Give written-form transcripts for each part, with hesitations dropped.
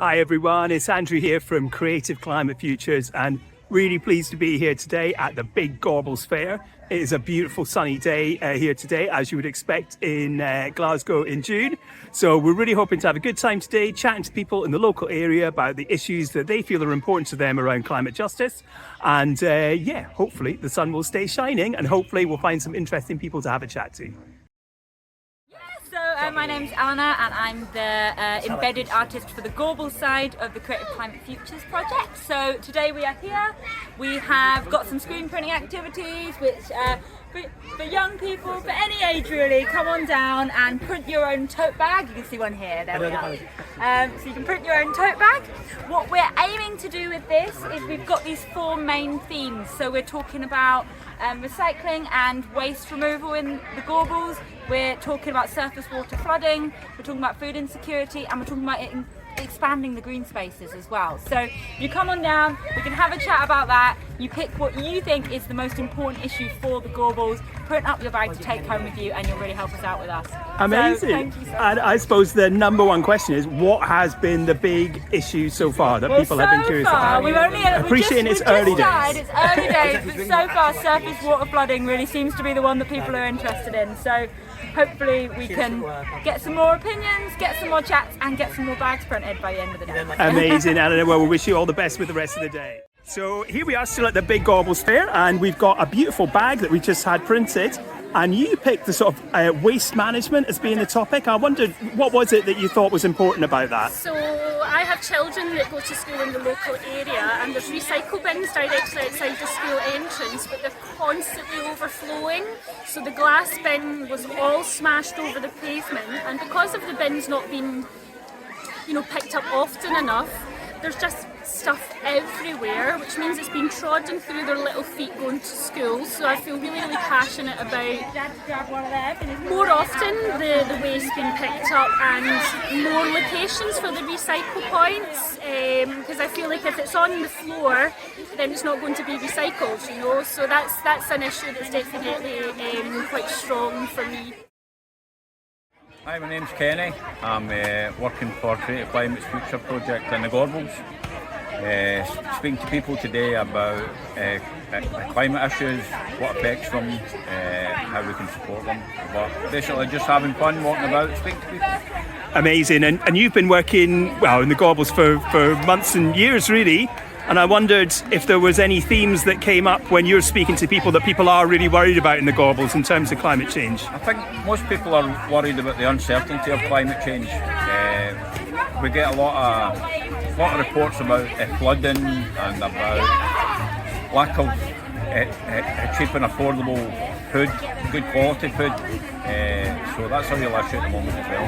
Hi everyone, it's Andrew here from Creative Climate Futures and really pleased to be here today at the Big Gorbals Fair. It is a beautiful sunny day here today, as you would expect in Glasgow in June. So we're really hoping to have a good time today, chatting to people in the local area about the issues that they feel are important to them around climate justice. And hopefully the sun will stay shining and hopefully we'll find some interesting people to have a chat to. So my name's Eleanor and I'm the embedded artist for the Gorbals side of the Creative Climate Futures project. So today we are here, we have got some screen printing activities which for young people, for any age really, come on down and print your own tote bag. You can see one here, there we are. So you can print your own tote bag. What we're aiming to do with this is we've got these four main themes. So we're talking about recycling and waste removal in the Gorbals. We're talking about surface water flooding, we're talking about food insecurity, and we're talking about expanding the green spaces as well. So you come on down, we can have a chat about that, you pick what you think is the most important issue for the Gorbals, print up your bag to take home with you, and you'll really help us out with us. Amazing. So, thank you so much. And I suppose the number one question is, what has been the big issue so far that people have been curious about? Appreciating it's early days. It's early days, but so far surface water flooding really seems to be the one that people are interested in. So hopefully we can get some more opinions, get some more chats, and get some more bags printed by the end of the day. Amazing, Eleanor. Well, we wish you all the best with the rest of the day. So here we are still at the Big Gorbals Fair, and we've got a beautiful bag that we just had printed. And you picked the sort of waste management as being the topic. I wondered, what was it that you thought was important about that? So I have children that go to school in the local area, and there's recycle bins directly outside the school entrance, but they're constantly overflowing. So the glass bin was all smashed over the pavement, and because of the bins not being, picked up often enough, there's just stuff everywhere, which means it's been trodden through their little feet going to school. So I feel really, really passionate about more often the waste being picked up and more locations for the recycle points, because I feel like if it's on the floor then it's not going to be recycled, so that's an issue that's definitely quite strong for me. Hi, my name's Kenny. I'm working for Creative Climate's Future project in the Gorbals. Speaking to people today about climate issues, what affects them, how we can support them. But basically just having fun, walking about, speaking to people. Amazing, and you've been working, in the Gorbals for months and years really. And I wondered if there was any themes that came up when you're speaking to people that people are really worried about in the Gorbals in terms of climate change. I think most people are worried about the uncertainty of climate change. We get a lot of reports about flooding and about lack of cheap and affordable food, good quality food. So that's a real issue at the moment as well.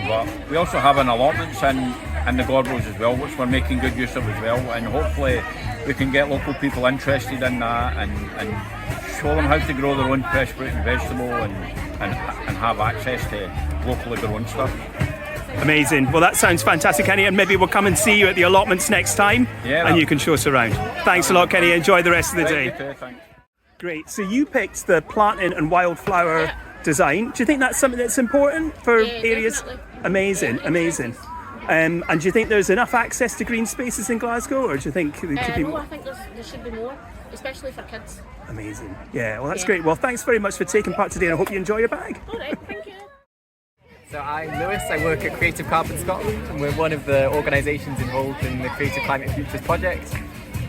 But we also have an allotments in the Gorbals as well, which we're making good use of as well, and hopefully we can get local people interested in that and show them how to grow their own fresh fruit and vegetable and have access to locally grown stuff. Amazing. Well, that sounds fantastic, Kenny, and maybe we'll come and see you at the allotments next time, and you can show us around. Thanks a lot, Kenny. Enjoy the rest of the day. You too, thanks. Great. So you picked the planting and wildflower design. Do you think that's something that's important for areas? Definitely. Amazing. And do you think there's enough access to green spaces in Glasgow, or do you think there could be more? No, I think there should be more, especially for kids. Amazing. Yeah, well, that's great. Well, thanks very much for taking part today, and I hope you enjoy your bag. All right, thank you. So I'm Lewis, I work at Creative Carbon Scotland, and we're one of the organisations involved in the Creative Climate Futures project.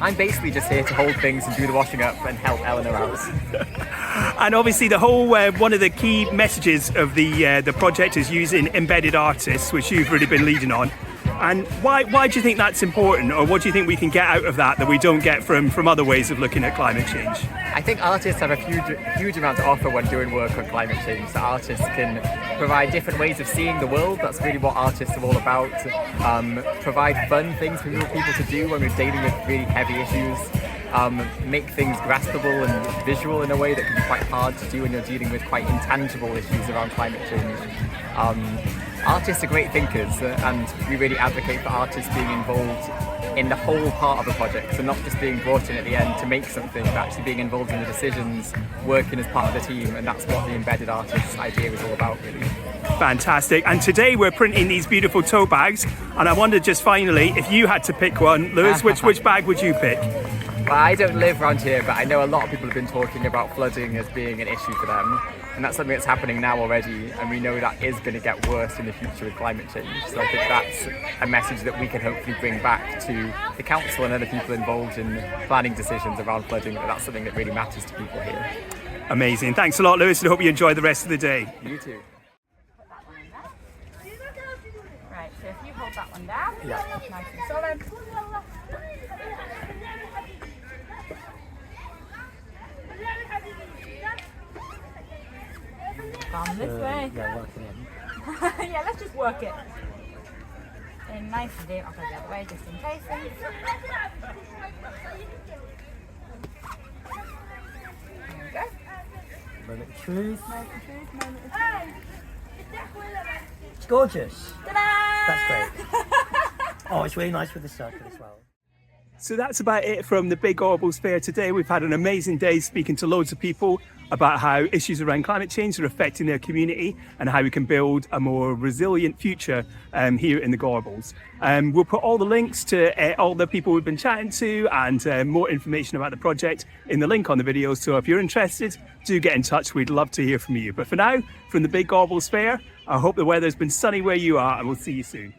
I'm basically just here to hold things and do the washing up and help Eleanor out. And obviously the whole, one of the key messages of the project is using embedded artists, which you've really been leading on. And why do you think that's important, or what do you think we can get out of that we don't get from other ways of looking at climate change? I think artists have a huge amount to offer when doing work on climate change. So artists can provide different ways of seeing the world. That's really what artists are all about. Provide fun things for people to do when we're dealing with really heavy issues. Make things graspable and visual in a way that can be quite hard to do when you're dealing with quite intangible issues around climate change. artists are great thinkers, and we really advocate for artists being involved in the whole part of the project, so not just being brought in at the end to make something, but actually being involved in the decisions, working as part of the team, and that's what the embedded artists idea is all about, really. Fantastic. And today we're printing these beautiful tote bags, and I wondered just finally, if you had to pick one, Lewis, which bag would you pick? Well, I don't live around here, but I know a lot of people have been talking about flooding as being an issue for them, and that's something that's happening now already, and we know that is going to get worse in the future with climate change. So I think that's a message that we can hopefully bring back to the council and other people involved in planning decisions around flooding, that that's something that really matters to people here. Amazing. Thanks a lot, Lewis, and I hope you enjoy the rest of the day. You too. Right, so if you hold that one down, Yeah. nice and solid. Come this way. Yeah, working in. Yeah, let's just work it. In nice and deep, I'll go the other way just in case. There we go. Moment of truth. Moment of truth, moment of truth. It's gorgeous. Ta-da! That's great. Oh, it's really nice with the circle as well. So that's about it from the Big Gorbals Fair today. We've had an amazing day speaking to loads of people about how issues around climate change are affecting their community and how we can build a more resilient future here in the Gorbals. We'll put all the links to all the people we've been chatting to and more information about the project in the link on the video. So if you're interested, do get in touch. We'd love to hear from you. But for now, from the Big Gorbals Fair, I hope the weather's been sunny where you are, and we'll see you soon.